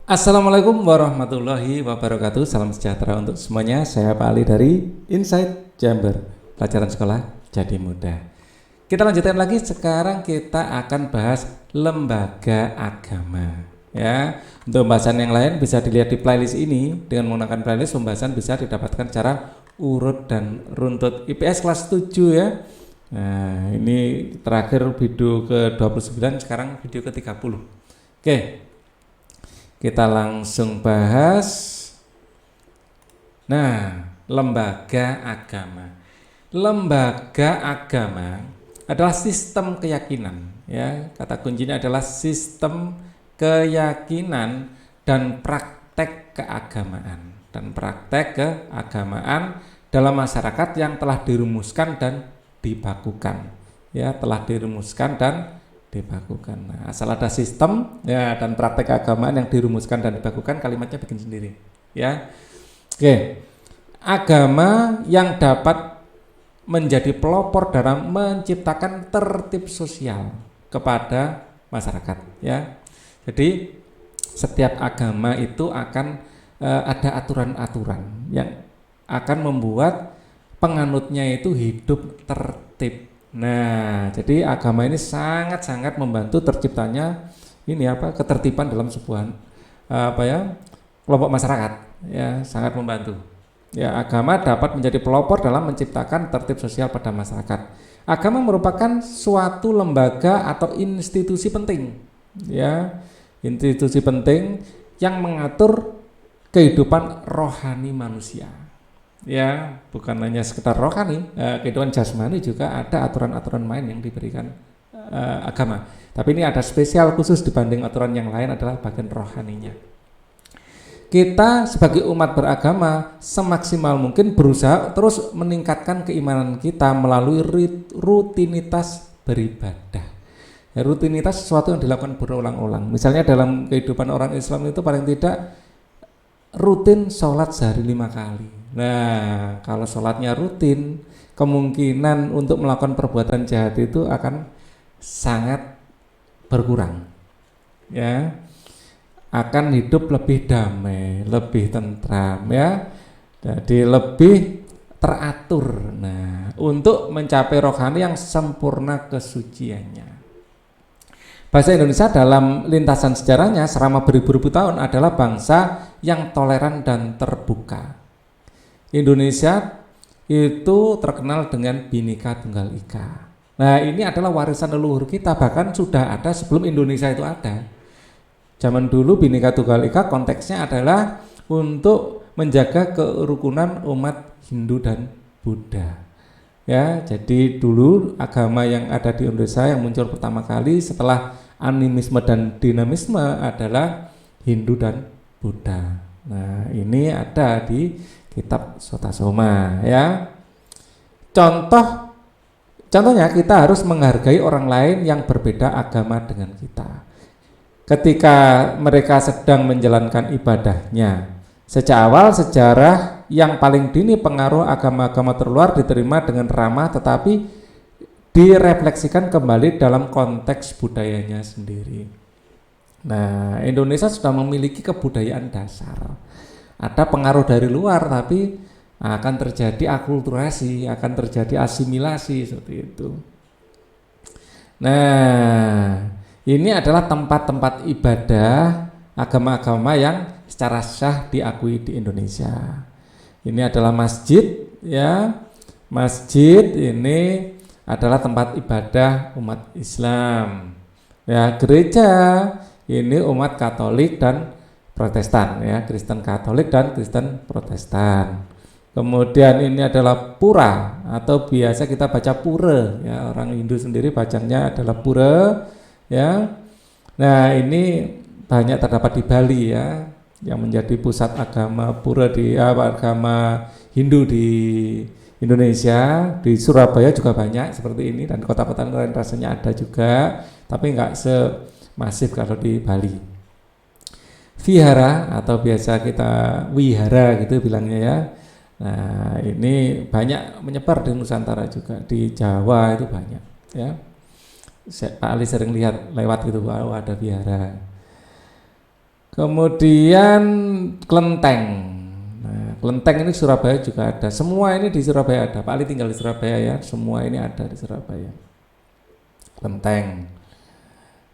Assalamualaikum warahmatullahi wabarakatuh. Salam sejahtera untuk semuanya. Saya Pak Ali dari Insight Jember, pelajaran sekolah jadi mudah. Kita lanjutkan lagi. Sekarang kita akan bahas lembaga agama. Ya, untuk pembahasan yang lain bisa dilihat di playlist ini. Dengan menggunakan playlist, pembahasan bisa didapatkan secara urut dan runtut. IPS kelas 7 ya. Nah, ini terakhir video ke-29, sekarang video ke-30. Oke. Kita langsung bahas. Nah, lembaga agama. Lembaga agama adalah sistem keyakinan, ya. Kata kuncinya adalah sistem keyakinan dan praktek keagamaan. Dan praktek keagamaan dalam masyarakat yang telah dirumuskan dan dibakukan. Ya, telah dirumuskan dan dibakukan. Nah, asal ada sistem ya dan praktek keagamaan yang dirumuskan dan dibakukan, kalimatnya bikin sendiri. Ya, oke. Agama yang dapat menjadi pelopor dalam menciptakan tertib sosial kepada masyarakat. Ya, jadi setiap agama itu akan ada aturan-aturan yang akan membuat penganutnya itu hidup tertib. Nah, jadi agama ini sangat-sangat membantu terciptanya ketertiban dalam sebuah kelompok masyarakat. Ya, sangat membantu. Ya, agama dapat menjadi pelopor dalam menciptakan tertib sosial pada masyarakat. Agama merupakan suatu lembaga atau institusi penting. Ya, institusi penting yang mengatur kehidupan rohani manusia. Ya, bukan hanya sekedar rohani, kehidupan jasmani juga ada aturan-aturan main yang diberikan agama. Tapi ini ada spesial khusus dibanding aturan yang lain adalah bagian rohaninya. Kita sebagai umat beragama semaksimal mungkin berusaha terus meningkatkan keimanan kita melalui rutinitas beribadah. Ya, rutinitas sesuatu yang dilakukan berulang-ulang. Misalnya dalam kehidupan orang Islam itu paling tidak rutin sholat sehari 5 kali. Nah, kalau sholatnya rutin, kemungkinan untuk melakukan perbuatan jahat itu akan sangat berkurang. Ya, akan hidup lebih damai, lebih tentram, ya. Jadi lebih teratur. Nah, untuk mencapai rohani yang sempurna kesuciannya. Bahasa Indonesia dalam lintasan sejarahnya selama beribu-ribu tahun adalah bangsa yang toleran dan terbuka. Indonesia itu terkenal dengan Bhinneka Tunggal Ika. Nah, ini adalah warisan leluhur kita, bahkan sudah ada sebelum Indonesia itu ada. Zaman dulu Bhinneka Tunggal Ika konteksnya adalah untuk menjaga kerukunan umat Hindu dan Buddha. Ya, jadi dulu agama yang ada di Indonesia yang muncul pertama kali setelah animisme dan dinamisme adalah Hindu dan Buddha. Nah, ini ada di kitab Sotasoma, ya. Contohnya kita harus menghargai orang lain yang berbeda agama dengan kita. Ketika mereka sedang menjalankan ibadahnya, sejak awal sejarah yang paling dini pengaruh agama-agama terluar diterima dengan ramah tetapi direfleksikan kembali dalam konteks budayanya sendiri. Nah, Indonesia sudah memiliki kebudayaan dasar. Ada pengaruh dari luar tapi akan terjadi akulturasi, akan terjadi asimilasi seperti itu. Nah, ini adalah tempat-tempat ibadah agama-agama yang secara sah diakui di Indonesia. Ini adalah masjid, ya. Masjid ini adalah tempat ibadah umat Islam. Ya, gereja ini umat Katolik dan Protestan, ya, Kristen Katolik dan Kristen Protestan. Kemudian ini adalah pura atau biasa kita baca pura, ya, orang Hindu sendiri bacanya adalah pura, ya. Nah, ini banyak terdapat di Bali, ya, yang menjadi pusat agama pura agama Hindu di Indonesia. Di Surabaya juga banyak seperti ini dan kota-kota lain rasanya ada juga, tapi enggak semasif kalau di Bali. Vihara atau biasa kita wihara gitu bilangnya, ya. Nah, ini banyak menyebar di Nusantara juga, di Jawa itu banyak, ya. Pak Ali sering lihat lewat gitu, wow, ada vihara. Kemudian kelenteng. Nah, kelenteng ini Surabaya juga ada. Semua ini di Surabaya ada. Pak Ali tinggal di Surabaya ya. Semua ini ada di Surabaya. Kelenteng.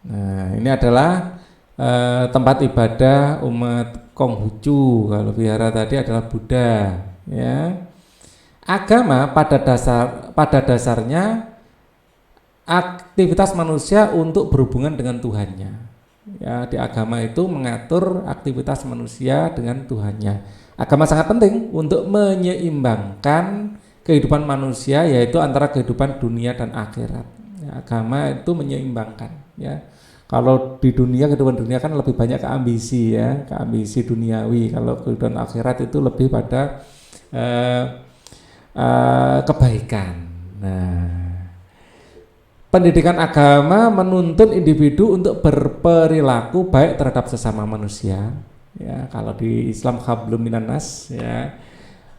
Nah, ini adalah tempat ibadah umat Konghucu. Kalau vihara tadi adalah Buddha. Ya. Agama pada dasarnya aktivitas manusia untuk berhubungan dengan Tuhannya. Ya, di agama itu mengatur aktivitas manusia dengan Tuhannya. Agama sangat penting untuk menyeimbangkan kehidupan manusia, yaitu antara kehidupan dunia dan akhirat. Ya, agama itu menyeimbangkan. Ya, kalau di dunia, kehidupan dunia kan lebih banyak ke ambisi ya, ke ambisi duniawi. Kalau kehidupan akhirat itu lebih pada kebaikan. Nah, pendidikan agama menuntun individu untuk berperilaku baik terhadap sesama manusia. Ya, kalau di Islam hablum minannas, ya,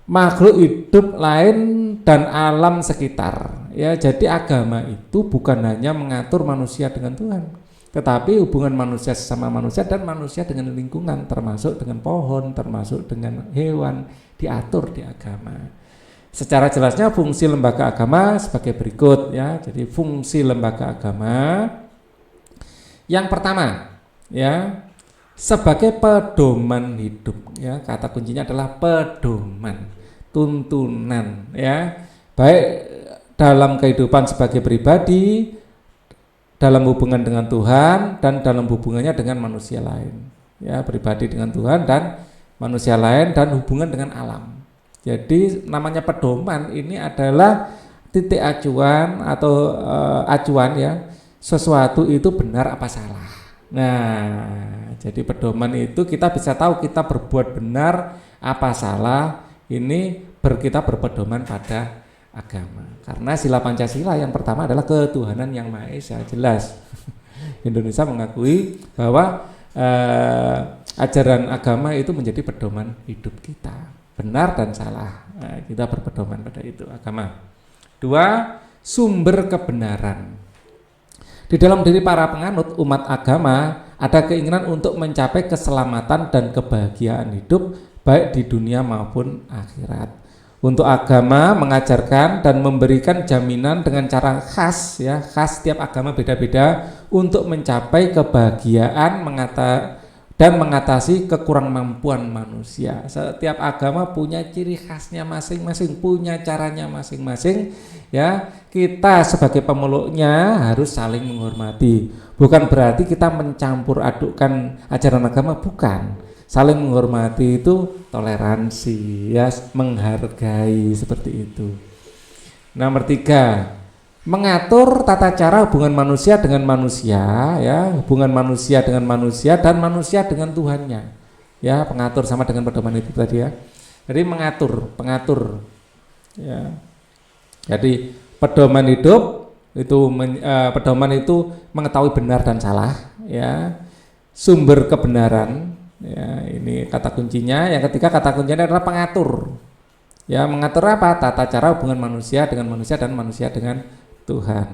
makhluk hidup lain dan alam sekitar. Ya, jadi agama itu bukan hanya mengatur manusia dengan Tuhan, tetapi hubungan manusia sesama manusia dan manusia dengan lingkungan, termasuk dengan pohon, termasuk dengan hewan, diatur di agama. Secara jelasnya fungsi lembaga agama sebagai berikut ya. Jadi fungsi lembaga agama yang pertama ya, sebagai pedoman hidup ya. Kata kuncinya adalah pedoman, tuntunan ya. Baik dalam kehidupan sebagai pribadi, dalam hubungan dengan Tuhan dan dalam hubungannya dengan manusia lain. Ya, pribadi dengan Tuhan dan manusia lain dan hubungan dengan alam. Jadi namanya pedoman ini adalah titik acuan atau acuan ya, sesuatu itu benar apa salah. Nah, jadi pedoman itu kita bisa tahu kita berbuat benar apa salah, ini kita berpedoman pada agama. Karena sila Pancasila yang pertama adalah ketuhanan yang Maha Esa, jelas. Indonesia mengakui bahwa ajaran agama itu menjadi pedoman hidup kita. Benar dan salah, nah, kita berpedoman pada itu agama. Dua, sumber kebenaran. Di dalam diri para penganut umat agama ada keinginan untuk mencapai keselamatan dan kebahagiaan hidup baik di dunia maupun akhirat. Untuk agama mengajarkan dan memberikan jaminan dengan cara khas ya, khas setiap agama beda-beda untuk mencapai kebahagiaan dan mengatasi kekurangmampuan manusia. Setiap agama punya ciri khasnya masing-masing, punya caranya masing-masing ya. Kita sebagai pemeluknya harus saling menghormati. Bukan berarti kita mencampur adukkan ajaran agama, bukan. Saling menghormati itu toleransi ya, menghargai seperti itu. Nomor 3, mengatur tata cara hubungan manusia dengan manusia ya, hubungan manusia dengan manusia dan manusia dengan Tuhannya ya, pengatur sama dengan pedoman itu tadi ya. Jadi pengatur ya. Jadi pedoman hidup itu pedoman itu mengetahui benar dan salah ya, sumber kebenaran ya, ini kata kuncinya. Yang ketiga kata kuncinya adalah pengatur ya, mengatur apa? Tata cara hubungan manusia dengan manusia dan manusia dengan Tuhan.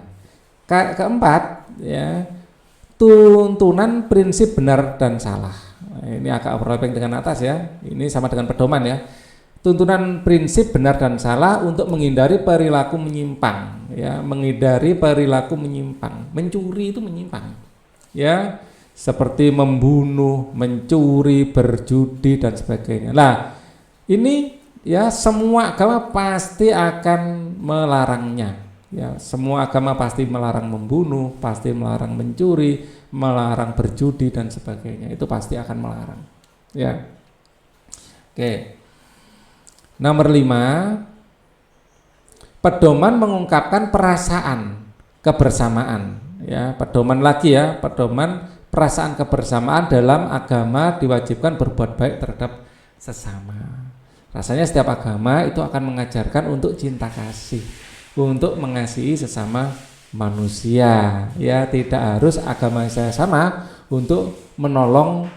Keempat ya, tuntunan prinsip benar dan salah. Nah, ini agak overlapping dengan atas ya. Ini sama dengan pedoman ya. Tuntunan prinsip benar dan salah untuk menghindari perilaku menyimpang ya, menghindari perilaku menyimpang. Mencuri itu menyimpang. Ya, seperti membunuh, mencuri, berjudi dan sebagainya. Nah, ini ya semua agama pasti akan melarangnya. Ya, semua agama pasti melarang membunuh, pasti melarang mencuri, melarang berjudi dan sebagainya. Itu pasti akan melarang. Ya. Oke. Nomor 5, pedoman mengungkapkan perasaan kebersamaan. Ya, pedoman lagi ya, pedoman perasaan kebersamaan dalam agama diwajibkan berbuat baik terhadap sesama. Rasanya setiap agama itu akan mengajarkan untuk cinta kasih, untuk mengasihi sesama manusia ya. Tidak harus agama saya sama untuk menolong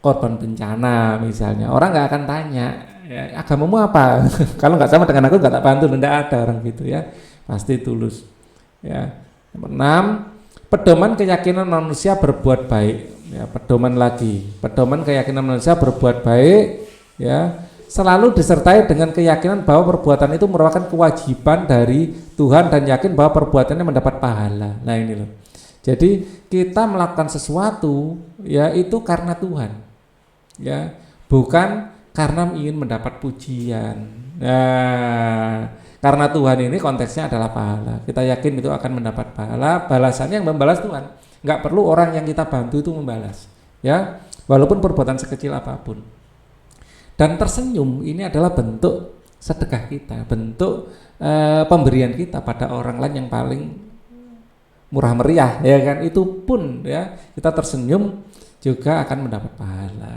korban bencana misalnya. Orang nggak akan tanya ya, agamamu apa? Kalau nggak sama dengan aku nggak tak bantu. Tidak ada orang gitu ya, pasti tulus ya. Nomor 6, pedoman keyakinan manusia berbuat baik ya, pedoman lagi. Pedoman keyakinan manusia berbuat baik, ya, selalu disertai dengan keyakinan bahwa perbuatan itu merupakan kewajiban dari Tuhan dan yakin bahwa perbuatannya mendapat pahala. Nah ini loh. Jadi kita melakukan sesuatu ya itu karena Tuhan, ya, bukan karena ingin mendapat pujian. Nah, karena Tuhan ini konteksnya adalah pahala. Kita yakin itu akan mendapat pahala, balasannya yang membalas Tuhan. Nggak perlu orang yang kita bantu itu membalas, ya, walaupun perbuatan sekecil apapun. Dan tersenyum ini adalah bentuk sedekah kita, bentuk pemberian kita pada orang lain yang paling murah meriah, ya kan? Itu pun ya kita tersenyum juga akan mendapat pahala,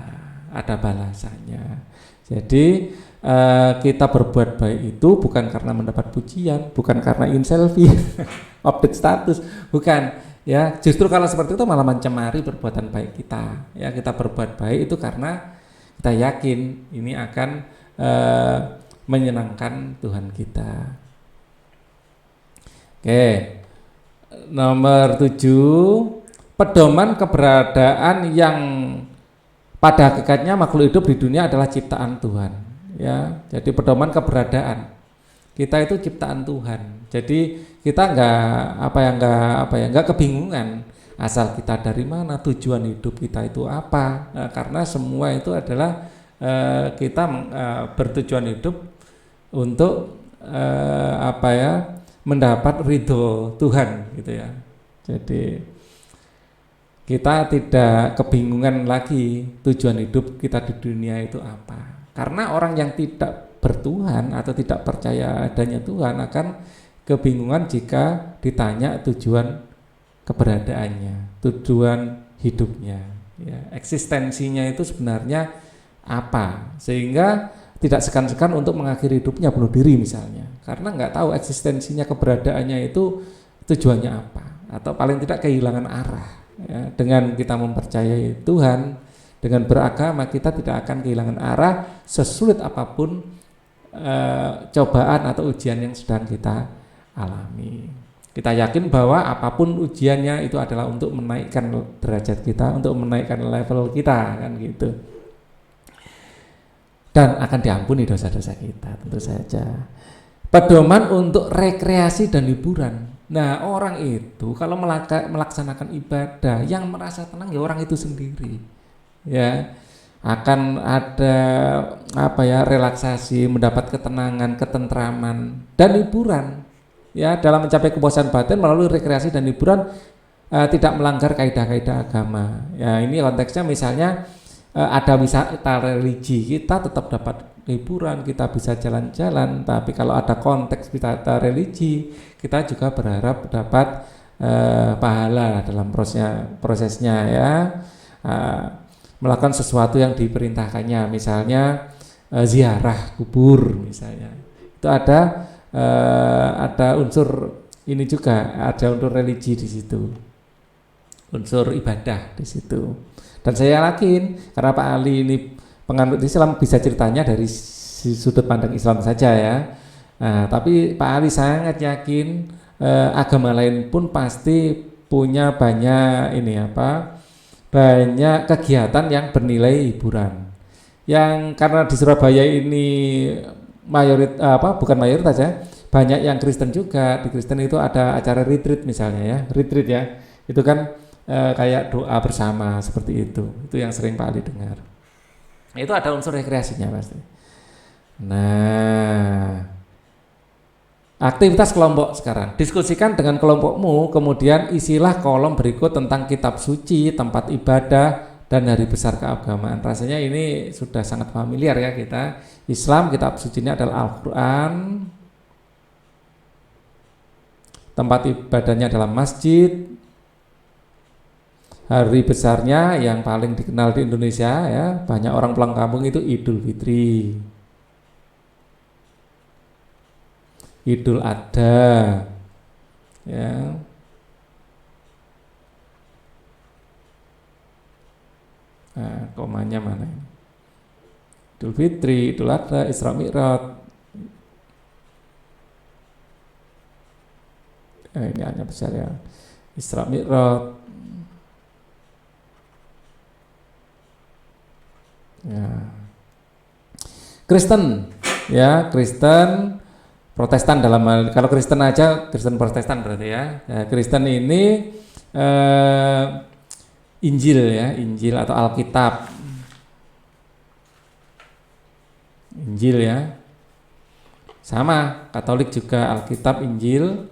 ada balasannya. Jadi kita berbuat baik itu bukan karena mendapat pujian, bukan karena ingin selfie, update status, bukan. Ya, justru kalau seperti itu malah mencemari perbuatan baik kita. Ya, kita berbuat baik itu karena kita yakin ini akan menyenangkan Tuhan kita. Oke, nomor 7, pedoman keberadaan yang pada hakikatnya makhluk hidup di dunia adalah ciptaan Tuhan. Ya, jadi pedoman keberadaan kita itu ciptaan Tuhan. Jadi kita nggak kebingungan asal kita dari mana, tujuan hidup kita itu apa. Nah, karena semua itu adalah kita bertujuan hidup untuk mendapat ridho Tuhan gitu ya. Jadi kita tidak kebingungan lagi tujuan hidup kita di dunia itu apa. Karena orang yang tidak bertuhan atau tidak percaya adanya Tuhan akan kebingungan jika ditanya tujuan keberadaannya, tujuan hidupnya, ya, eksistensinya itu sebenarnya apa, sehingga tidak segan-segan untuk mengakhiri hidupnya bunuh diri misalnya, karena nggak tahu eksistensinya keberadaannya itu tujuannya apa, atau paling tidak kehilangan arah. Ya, dengan kita mempercayai Tuhan, dengan beragama kita tidak akan kehilangan arah sesulit apapun cobaan atau ujian yang sedang kita alami. Kita yakin bahwa apapun ujiannya itu adalah untuk menaikkan derajat kita, untuk menaikkan level kita, kan gitu. Dan akan diampuni dosa-dosa kita tentu saja. Pedoman untuk rekreasi dan hiburan. Nah, orang itu kalau melaksanakan ibadah yang merasa tenang ya orang itu sendiri. Ya, akan ada relaksasi, mendapat ketenangan, ketentraman dan hiburan. Ya, dalam mencapai kepuasan batin melalui rekreasi dan hiburan tidak melanggar kaidah-kaidah agama. Ya, ini konteksnya misalnya ada wisata religi, kita tetap dapat hiburan, kita bisa jalan-jalan, tapi kalau ada konteks wisata religi, kita juga berharap dapat pahala dalam prosesnya ya. Melakukan sesuatu yang diperintahkannya, misalnya ziarah kubur misalnya, itu ada unsur ini juga, ada unsur religi di situ, unsur ibadah di situ. Dan saya yakin karena Pak Ali ini penganut Islam, bisa ceritanya dari sudut pandang Islam saja ya. Nah, tapi Pak Ali sangat yakin agama lain pun pasti punya banyak banyak kegiatan yang bernilai hiburan. Yang karena di Surabaya ini bukan mayoritas ya, banyak yang Kristen juga. Di Kristen itu ada acara retreat misalnya ya, retreat ya. Itu kan kayak doa bersama seperti itu. Itu yang sering Pak Ali dengar. Itu ada unsur rekreasinya pasti. Nah, aktivitas kelompok sekarang, diskusikan dengan kelompokmu, kemudian isilah kolom berikut tentang kitab suci, tempat ibadah, dan hari besar keagamaan. Rasanya ini sudah sangat familiar ya kita. Islam, kitab sucinya adalah Al-Quran, tempat ibadahnya adalah masjid, hari besarnya yang paling dikenal di Indonesia ya, banyak orang pulang kampung itu Idul Fitri, Idul Adha ya. Nah, komanya mana ini? Idul Fitri, Idul Adha, Isra Mi'raj. Ini hanya besar ya. Isra Mi'raj. Ya. Kristen, ya Kristen, Protestan dalam hal, kalau Kristen aja Kristen Protestan berarti ya. Ya Kristen ini Injil ya, Injil atau Alkitab. Injil ya. Sama, Katolik juga Alkitab, Injil.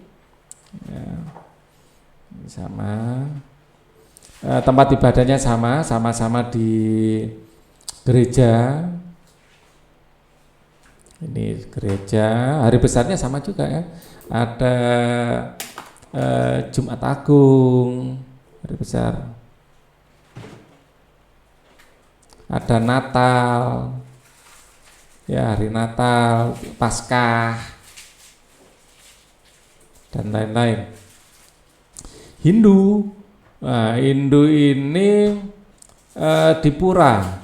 Ya, sama. Tempat ibadahnya sama-sama di gereja. Ini gereja, hari besarnya sama juga ya. Ada Jumat Agung, hari besar. Ada Natal, ya hari Natal, Paskah, dan lain-lain. Hindu, nah, Hindu ini di pura.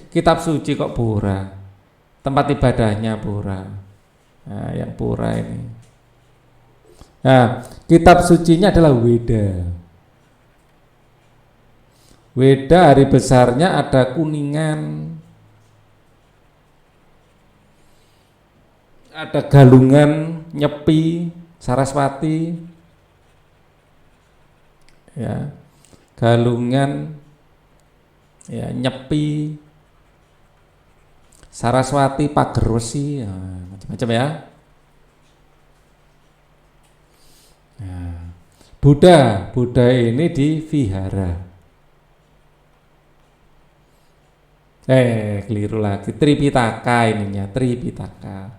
Kitab suci kok pura, tempat ibadahnya pura. Nah, yang pura ini. Nah, kitab sucinya adalah Weda. Weda hari besarnya ada Kuningan, ada Galungan, Nyepi, Saraswati, ya, Galungan, ya, Nyepi, Saraswati, Pagerwesi, ya, macam-macam ya. Nah, Buddha ini di vihara. Keliru lagi. Tripitaka ininya, Tripitaka.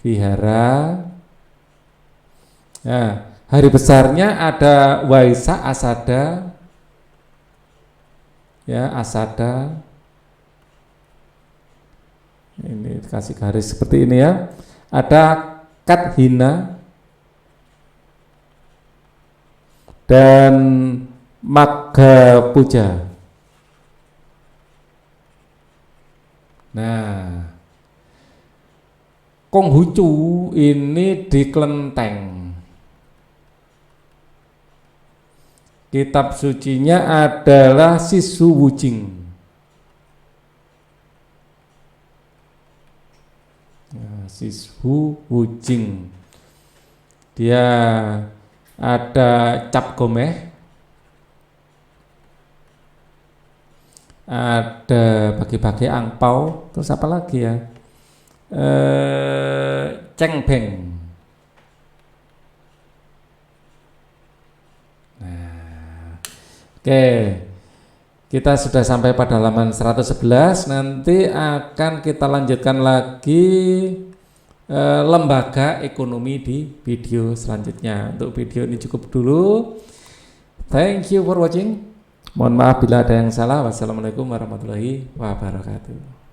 Vihara. Nah, hari besarnya ada Waisak, Asada. Ya, Asada. Ini kasih garis seperti ini ya. Ada Kathina dan Magha Puja. Nah, Konghucu ini di Klenteng. Kitab sucinya adalah Sisu Wujing. Nah, Sisu Wujing. Dia ada Cap Gomeh. Ada bagi-bagi angpau, terus apa lagi ya? Cengbeng. Nah, oke. Kita sudah sampai pada halaman 111. Nanti akan kita lanjutkan lagi lembaga ekonomi di video selanjutnya. Untuk video ini cukup dulu. Thank you for watching. Mohon maaf bila ada yang salah. Wassalamualaikum warahmatullahi wabarakatuh.